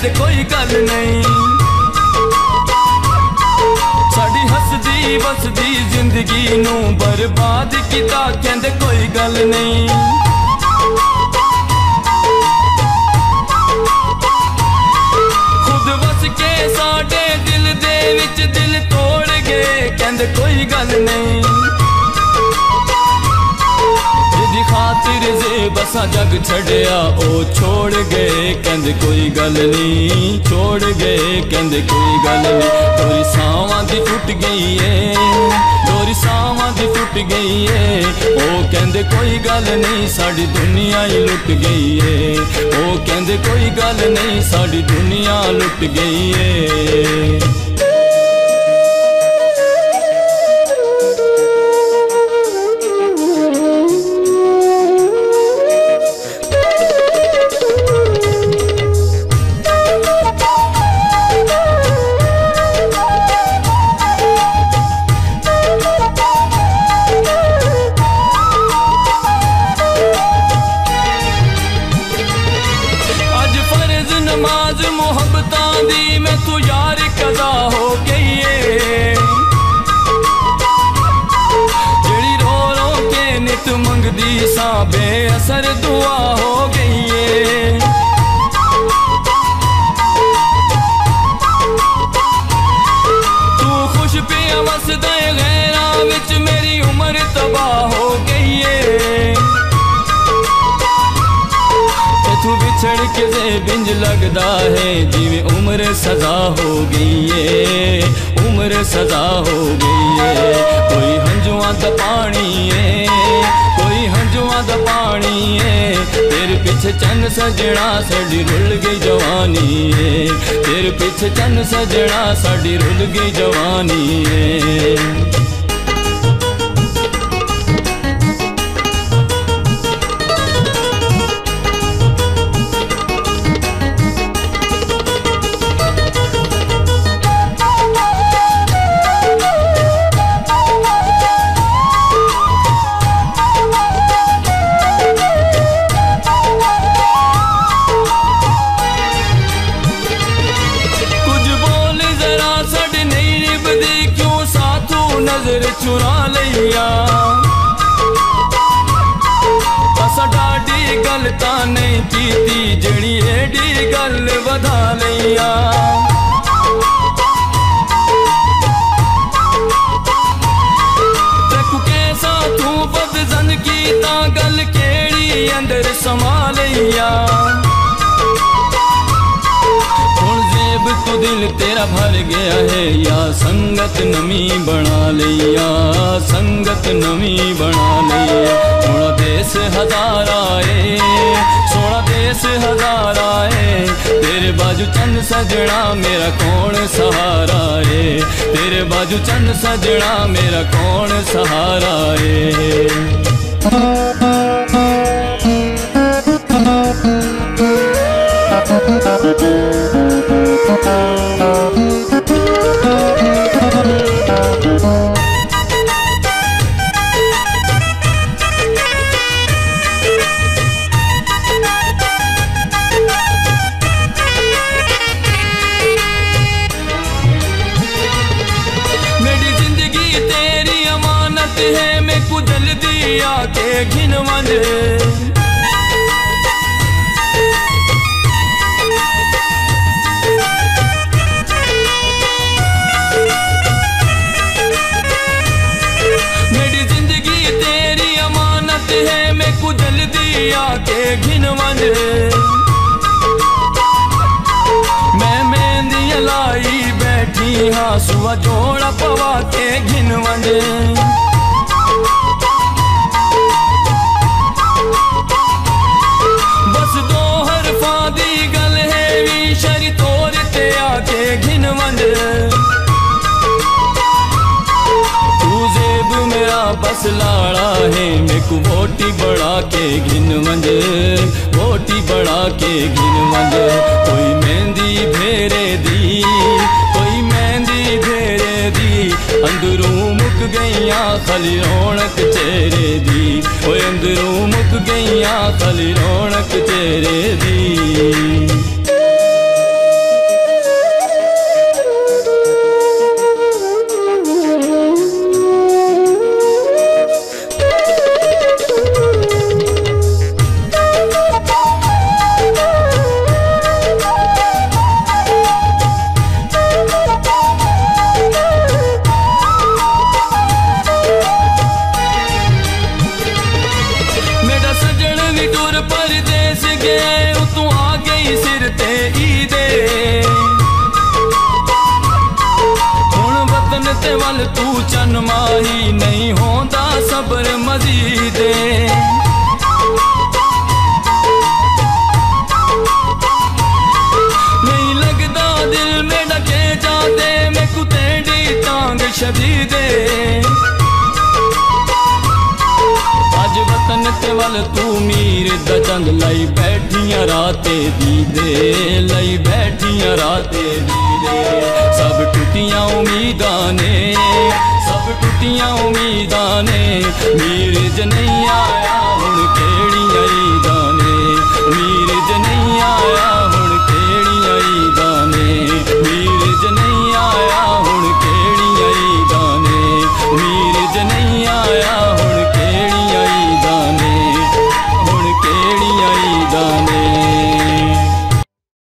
कहंदे कोई गल नहीं। साड़ी हसदी बसदी जिंदगी नू बर्बाद किता कहंदे कोई गल नहीं। खुद वस के साडे दिल दे विच दिल तोड़ गए कहंदे कोई गल नहीं। जिदी खातिर जे बसा जग छड़िया ओ छोड़ गए कहंदे कोई गल नहीं। छोड़ गए कहंदे कोई गल नहीं। डोरी सावां दी टुट गई है, डोरी सावां दी टुट गई है। ओ कहंदे कोई गल नहीं साडी दुनिया ही लुट गई है। ओ कहंदे कोई गल नहीं साडी दुनिया लुट गई है। नमाज मोहब्बतां दी मैं तू यार कदा हो गई है। जेड़ी रो रो के नित मंगदी सा बेअसर दुआ हो गई है। तू खुश पिया वसदा गैरां विच मेरी उम्र तबाह हो गई है। तू बिछड़ के से बिंज लगदा है जिवें उम्र सजा हो गई है। उम्र सजा हो गई है। कोई हंजुआं दा पानी है, कोई हंजुआं दा पानी है। तेरे पीछे चन्न सजना साडी रुल गई जवानी है। तेरे पीछे चन्न सजना साडी रुल गई जवानी है। नजर चुरा लिया असा डाडी गल तां नहीं कीती जड़ी एडी गल वधा लिया। तेकू कैसा तू बदजन कीता गल केड़ी अंदर समा लिया। तो दिल तेरा भर गया है या संगत नमी बना लिया। संगत नमी बना लिया। सोना देश हजार आए, सोना देश हजार आए। तेरे बाजू चंद सजना मेरा कौन सहारा है। तेरे बाजू चंद सजना मेरा कौन सहारा है। मेरी जिंदगी तेरी अमानत है, मैं को जल्दी आके घिनवंज। आके घिनवंज मैं मेहंदी लाई बैठी हाँ सुआ जोड़ा पवा के घिनवंज। बस दो हरफा दी गल है वी शरी तोर ते आके घिनवंज। मेरा बस लाड़ा है मेरे को वोटी बढ़ा के घिनवंज। वोटी बढ़ा के घिनवंज। कोई मेहंदी भेरे दी, कोई मेहंदी भेरे दी। अंदरों मुक गईया खाली रौनक चेहरे दी। ओए अंदरों मुक गईया खाली रौनक चेहरे दी। लगे तू आ गई सिर ते ईदे हुण वतन ते वल तू चन माही नहीं होंदा सबर मजीदे नहीं लगदा दिल में डके जाते मैं कुतेडी टांग शदीदे अज वतन ते वल तू मीर दा जंग लाई बैठियां राते दीदे लाई बैठियां राते दीदे सब टूटियां उम्मीदां ने सब टूटियां उम्मीदां ने मीर ज नहीं आया हुण केड़ी आई